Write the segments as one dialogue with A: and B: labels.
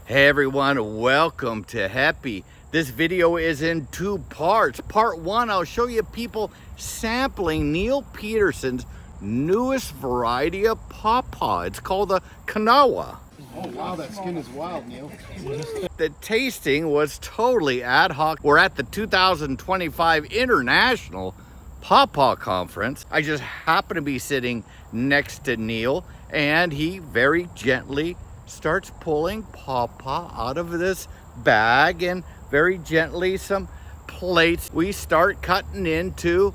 A: Hey everyone, welcome to Happy. This video is in two parts. Part one, I'll show you people sampling Neal Peterson's newest variety of pawpaw. It's called the Kanawha.
B: Oh wow, that skin is wild, Neal.
A: The tasting was totally ad hoc. We're at the 2025 International Pawpaw Conference. I just happened to be sitting next to Neal, and he very gently starts pulling pawpaw out of this bag, and very gently some plates. We start cutting into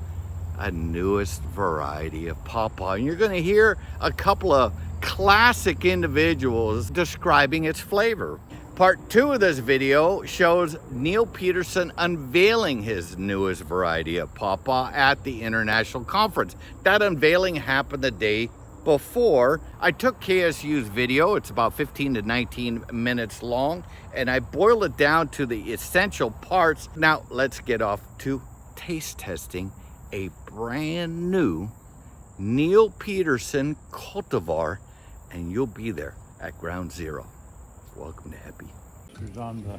A: a newest variety of pawpaw, and you're going to hear a couple of classic individuals describing its flavor. Part two of this video shows Neal Peterson unveiling his newest variety of pawpaw at the International Conference. That unveiling happened the day before. I took KSU's video, it's about 15 to 19 minutes long, and I boiled it down to the essential parts. Now let's get off to taste testing a brand new Neal Peterson cultivar, and you'll be there at ground zero. Welcome to Happy.
C: It was on the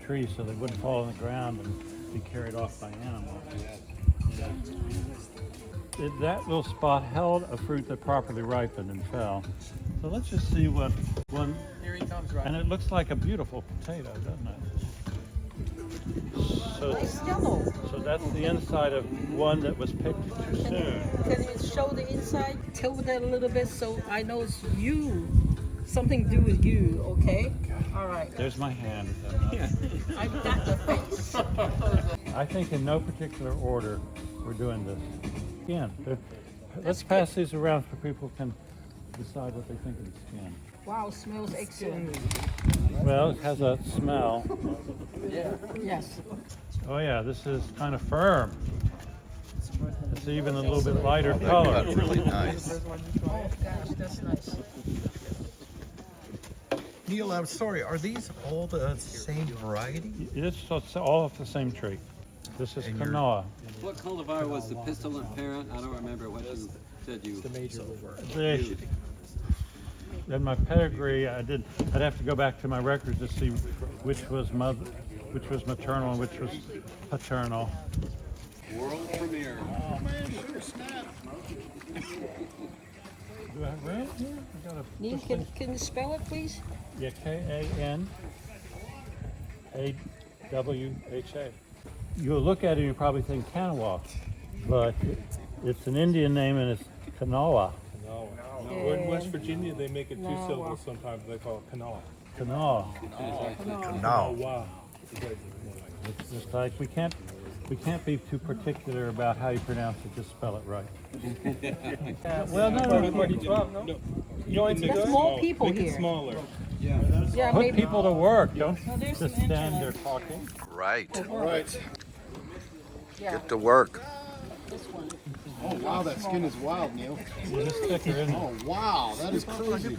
C: tree so they wouldn't fall on the ground and be carried off by animals. That little spot held a fruit that properly ripened and fell. So let's just see what one.
D: Here he comes, right?
C: And it looks like a beautiful potato, doesn't it? So,
D: It's yellow.
C: so that's the inside of one that was picked too soon.
D: Can you show the inside? Tilt that a little bit so I know it's you. Something to do with you, okay? All right.
C: There's my hand.
D: I got the face.
C: I think in no particular order we're doing this. Again, let's pass these around so people can decide what they think of the skin.
D: Wow, smells excellent.
C: Well, it has a smell.
D: Yes.
C: Oh yeah, this is kind of firm. It's even a little bit lighter color.
A: That's really nice.
D: Oh gosh, that's nice.
E: Neal, I'm sorry, are these all the same variety?
C: It's all off the same tree. This is Kanawha.
F: What cultivar was the pistillant parent? I don't remember what you said you.
C: In my pedigree, I'd have to go back to my records to see which was maternal and which was paternal.
F: World premiere.
B: Oh man, sure snap.
C: Do I have red here? I got a
D: Neal, can you spell it, please?
C: Yeah, Kanawha. You'll look at it, you probably think Kanawha, but it's an Indian name and it's Kanawha.
G: Or in West Virginia, they make it two syllables sometimes. They call it Kanawha.
C: Kanawha.
E: No.
C: It's just like we can't be too particular about how you pronounce it. Just spell it right. Well, no.
G: You want to
D: There's more people
G: make
D: here.
G: it smaller.
D: Yeah,
C: Put
D: maybe.
C: people to work. Don't
D: there's
C: just
D: some
C: stand there
D: interest.
C: talking.
A: Right.
B: Right.
D: Yeah,
A: Get to work.
D: this one.
B: Oh wow, that skin is wild, Neal.
C: You just stick her in.
B: Oh wow, that is crazy.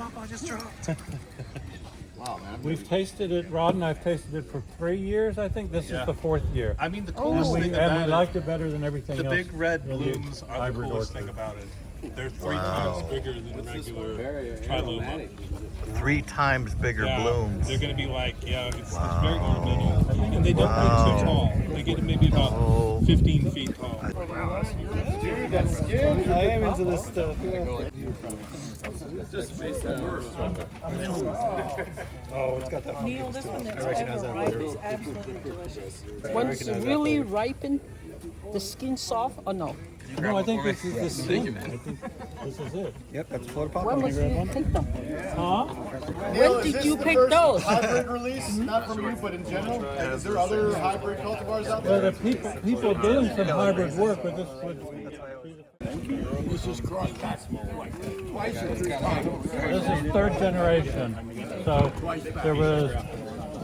B: Wow, man.
C: We've tasted it. Rod and I've tasted it for 3 years. I think this is the 4th year.
G: I mean, the
D: Oh.
G: coolest
C: And
G: thing
C: we
G: about it,
C: liked it better than everything
G: the
C: else.
G: big red
C: in the
G: blooms are the
C: hybrid
G: coolest
C: orchard.
G: thing about it. They're 3 times bigger than the regular triloba.
E: 3 times bigger
G: Yeah,
E: blooms.
G: they're going to be like, it's very ornamental. And they don't get too tall. They get maybe about 15 feet tall.
B: That skin.
H: I am into this stuff.
C: Oh, it's got that.
D: Neal, this one that's overripe is absolutely delicious. When it's really ripened, the skin soft or no?
C: No, I think this is the skin. I think this is it.
H: Yep, that's Florida Pawpaw.
D: When was you pick them?
C: Huh?
D: When did you pick those?
B: Hybrid release, not from you, but in general. Like, is there other hybrid cultivars out
C: Well,
B: there?
C: the people doing some hybrid work, but this would be
B: This is crushed. Twice or 3 times.
C: This is 3rd generation. So there was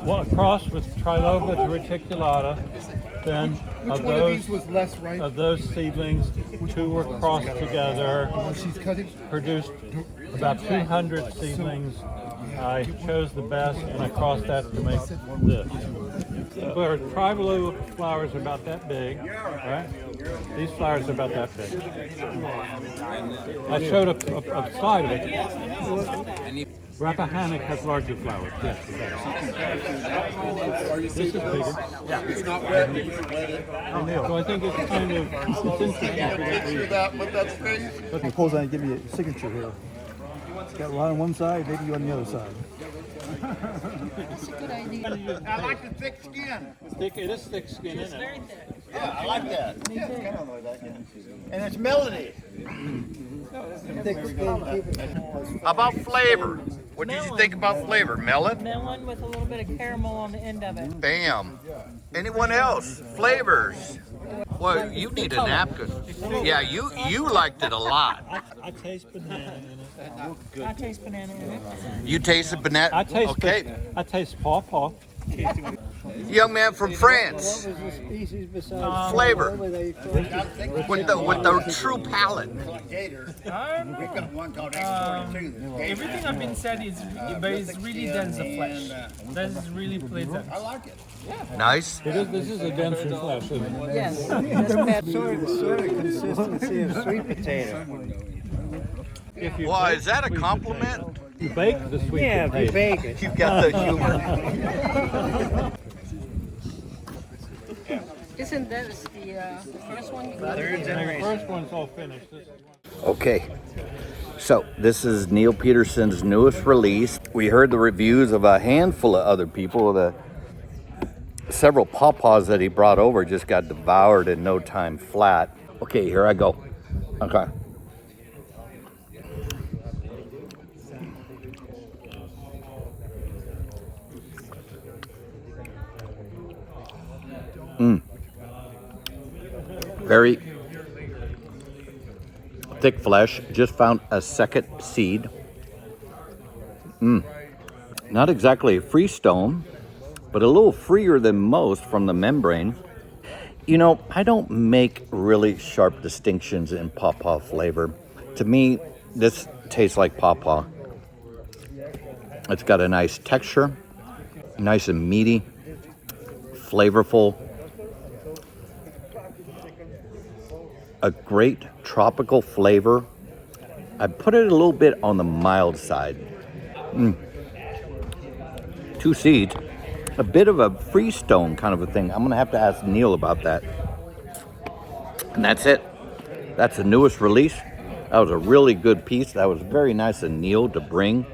C: one cross with triloba to reticulata. Then
B: Which one of these was less ripe?
C: of those seedlings, 2 were crossed together,
B: She's cutting.
C: produced about 200 seedlings. I chose the best and I crossed that to make this. Where tri-blue flowers are about that big, right? These flowers are about that big. I showed a slide of it. Rappahannock has larger flowers. Yes, it does. This is bigger.
B: Yeah. It's not wet.
C: So I think it's kind of it's interesting for that reason.
H: But the pulls on and give me a signature here. It's got one on one side, maybe you on the other side.
D: That's a good idea.
A: I like the thick skin.
C: It is thick skin, isn't it?
A: Yeah, I like that. And it's melony. How about flavor? What did you think about flavor? Melon?
D: Melon with a little bit of caramel on the end of it.
A: Bam. Anyone else? Flavors? Well, you need a napkin. Yeah, you liked it a lot.
C: I taste banana in it.
D: I taste banana in it.
A: You tasted banana?
C: I taste
A: Okay.
C: I taste pawpaw.
A: Young man from France.
H: What was the species besides
A: Flavor.
H: where they
A: With the true palate.
I: Everything I've been said is, but it's really dense of flesh. That is really pleasant.
A: Nice.
C: This is a denser flesh, isn't it?
D: Yes. That's bad.
H: sort of consistency of sweet potato.
C: If you
A: Well, is that a compliment?
C: you bake the sweet potato.
H: bake it.
A: You got the humor.
D: Isn't that the first one you got?
C: The first one's all finished.
A: Okay, so this is Neal Peterson's newest release. We heard the reviews of a handful of other people. The several pawpaws that he brought over just got devoured in no time flat. Okay, here I go. Okay. Very thick flesh. Just found a second seed. Not exactly a free stone, but a little freer than most from the membrane. You know, I don't make really sharp distinctions in pawpaw flavor. To me, this tastes like pawpaw. It's got a nice texture, nice and meaty, flavorful. A great tropical flavor. I put it a little bit on the mild side. 2 seeds. A bit of a freestone kind of a thing. I'm gonna have to ask Neal about that. And that's it. That's the newest release. That was a really good piece. That was very nice of Neal to bring.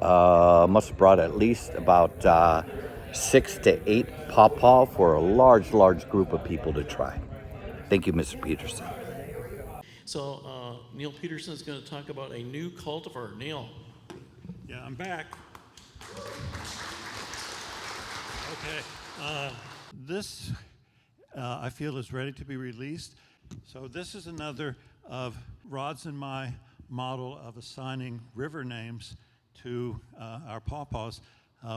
A: Must have brought at least about 6 to 8 pawpaw for a large group of people to try. Thank you, Mr. Peterson.
J: So Neal Peterson is going to talk about a new cultivar. Neal.
C: Yeah, I'm back. Okay, this I feel is ready to be released. So this is another of Rod's and my model of assigning river names to our pawpaws,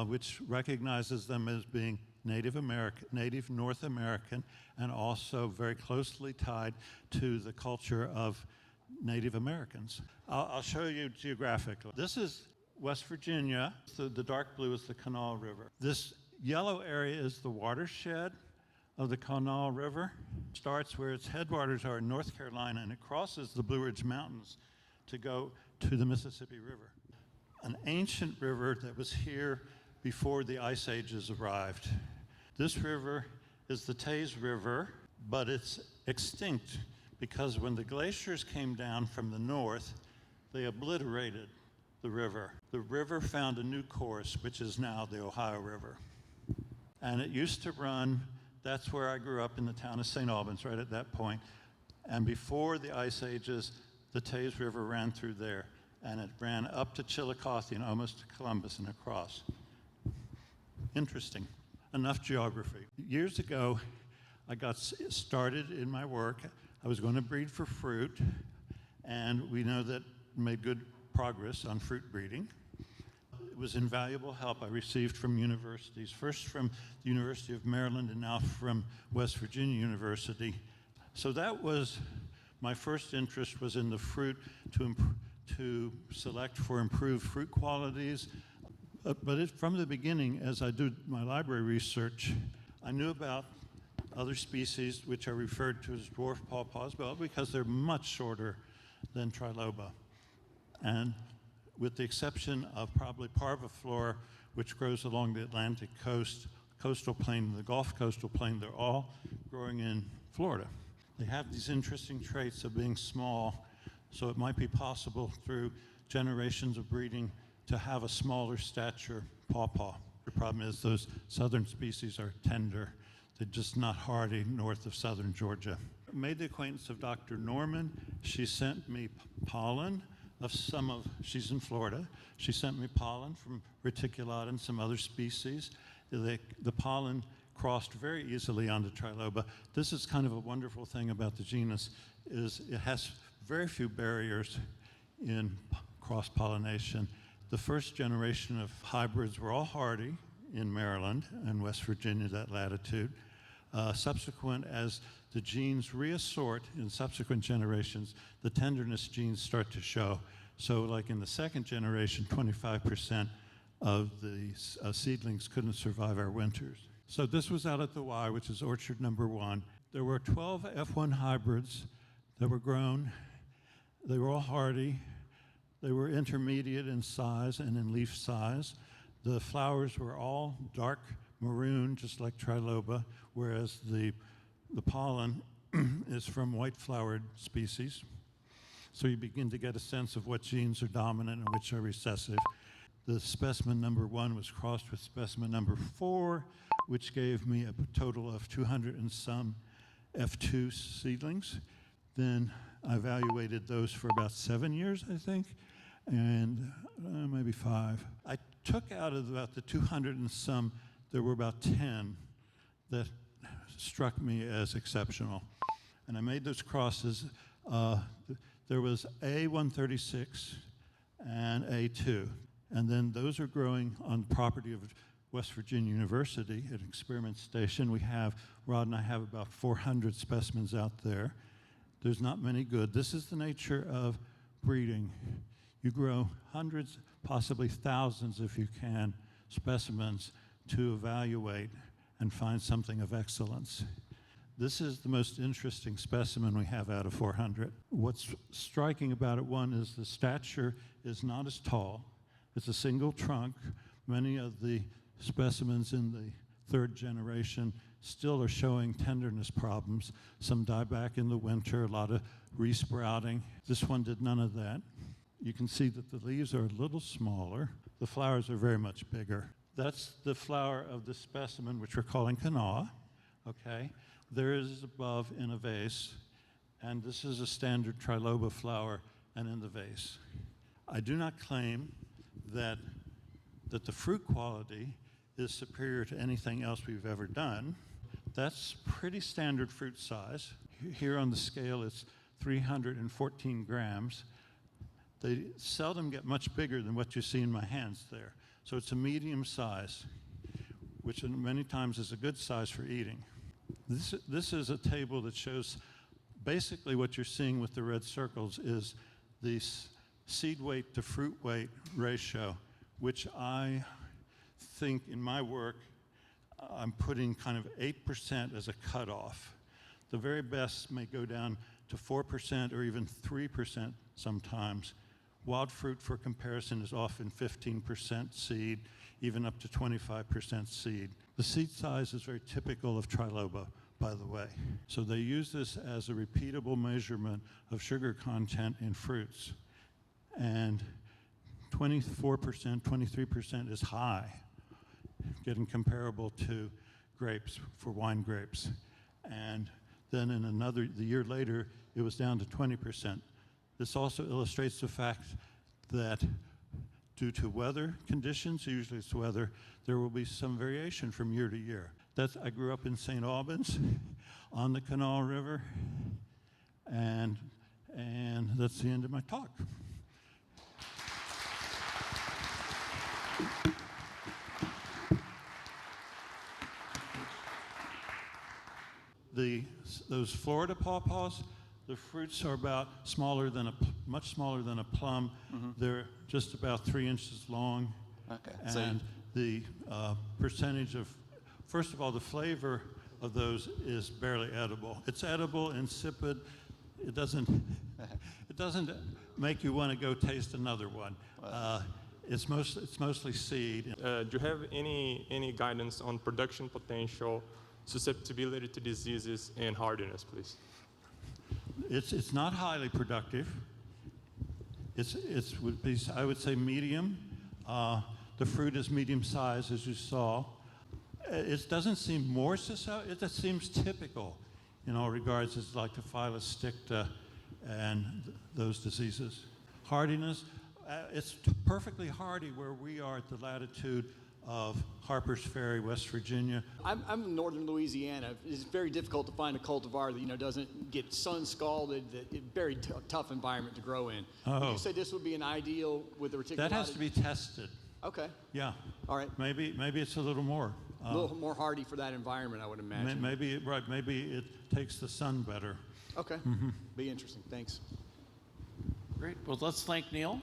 C: which recognizes them as being Native North American, and also very closely tied to the culture of Native Americans. I'll show you geographically. This is West Virginia. So the dark blue is the Kanawha River. This yellow area is the watershed of the Kanawha River. It starts where its headwaters are in North Carolina, and it crosses the Blue Ridge Mountains to go to the Mississippi River, an ancient river that was here before the ice ages arrived. This river is the Taze River, but it's extinct because when the glaciers came down from the north, they obliterated the river. The river found a new course, which is now the Ohio River. And it used to run, that's where I grew up in the town of St. Albans, right at that point. And before the ice ages, the Taze River ran through there, and it ran up to Chillicothe and almost to Columbus and across. Interesting. Enough geography. Years ago, I got started in my work. I was going to breed for fruit, and we know that made good progress on fruit breeding. It was invaluable help I received from universities, first from the University of Maryland and now from West Virginia University. So that was my first interest, was in the fruit to select for improved fruit qualities, From the beginning, as I do my library research, I knew about other species which are referred to as dwarf pawpaws, well, because they're much shorter than triloba. And with the exception of probably parviflora, which grows along the Atlantic coast, coastal plain, the Gulf coastal plain, they're all growing in Florida. They have these interesting traits of being small, so it might be possible through generations of breeding to have a smaller stature pawpaw. The problem is those southern species are tender. They're just not hardy north of southern Georgia. I made the acquaintance of Dr. Norman. She sent me pollen of she's in Florida. She sent me pollen from reticulata and some other species. The pollen crossed very easily onto triloba. This is kind of a wonderful thing about the genus, is it has very few barriers in cross-pollination. The first generation of hybrids were all hardy in Maryland and West Virginia, that latitude. Subsequent, as the genes reassort in subsequent generations, the tenderness genes start to show. So like in the second generation, 25% of the seedlings couldn't survive our winters. So this was out at the Y, which is orchard number 1. There were 12 F1 hybrids that were grown. They were all hardy. They were intermediate in size and in leaf size. The flowers were all dark maroon, just like triloba, whereas the pollen is from white-flowered species. So you begin to get a sense of what genes are dominant and which are recessive. The specimen number 1 was crossed with specimen number 4, which gave me a total of 200 and some F2 seedlings. Then I evaluated those for about 7 years, I think, and maybe 5. I took out of about the 200 and some, there were about 10 that struck me as exceptional. And I made those crosses. There was A136 and A2. And then those are growing on property of West Virginia University at Experiment Station. Rod and I have about 400 specimens out there. There's not many good. This is the nature of breeding. You grow hundreds, possibly thousands if you can, specimens to evaluate and find something of excellence. This is the most interesting specimen we have out of 400. What's striking about it, one, is the stature is not as tall. It's a single trunk. Many of the specimens in the third generation still are showing tenderness problems. Some die back in the winter, a lot of resprouting. This one did none of that. You can see that the leaves are a little smaller. The flowers are very much bigger. That's the flower of the specimen, which we're calling Kanawha, okay? There is above in a vase, and this is a standard triloba flower and in the vase. I do not claim that the fruit quality is superior to anything else we've ever done. That's pretty standard fruit size. Here on the scale, it's 314 grams. They seldom get much bigger than what you see in my hands there. So it's a medium size, which many times is a good size for eating. This is a table that shows basically what you're seeing with the red circles is the seed weight to fruit weight ratio, which I think in my work, I'm putting kind of 8% as a cutoff. The very best may go down to 4% or even 3% sometimes. Wild fruit, for comparison, is often 15% seed, even up to 25% seed. The seed size is very typical of triloba, by the way. So they use this as a repeatable measurement of sugar content in fruits. And 24%, 23% is high, getting comparable to grapes, for wine grapes. And then the year later, it was down to 20%. This also illustrates the fact that due to weather conditions, usually it's weather, there will be some variation from year to year. I grew up in St. Albans on the Kanawha River, and that's the end of my talk. Those Florida pawpaws, the fruits are much smaller than a plum. Mm-hmm. They're just about 3 inches long
K: Okay.
C: And the percentage of, first of all, the flavor of those is barely edible. It's edible, insipid. It doesn't make you want to go taste another one. It's mostly seed.
L: Do you have any guidance on production potential, susceptibility to diseases, and hardiness, please?
C: It's not highly productive. Would be, I would say, medium. The fruit is medium size, as you saw. It doesn't seem more susceptible. It just seems typical in all regards. It's like the Phyllus sticta and those diseases. Hardiness. It's perfectly hardy where we are at the latitude of Harper's Ferry, West Virginia.
M: I'm in northern Louisiana. It's very difficult to find a cultivar that doesn't get sun scalded. Very tough environment to grow in.
C: Oh.
M: Would you say this would be an ideal with the reticulata?
C: That has to be tested.
M: Okay.
C: Yeah.
M: All right.
C: Maybe it's a little more.
M: A little more hardy for that environment, I would imagine.
C: Maybe it takes the sun better.
M: Okay. Be interesting. Thanks.
J: Great. Well, let's thank Neal.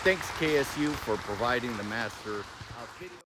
A: Thanks KSU for providing the master video.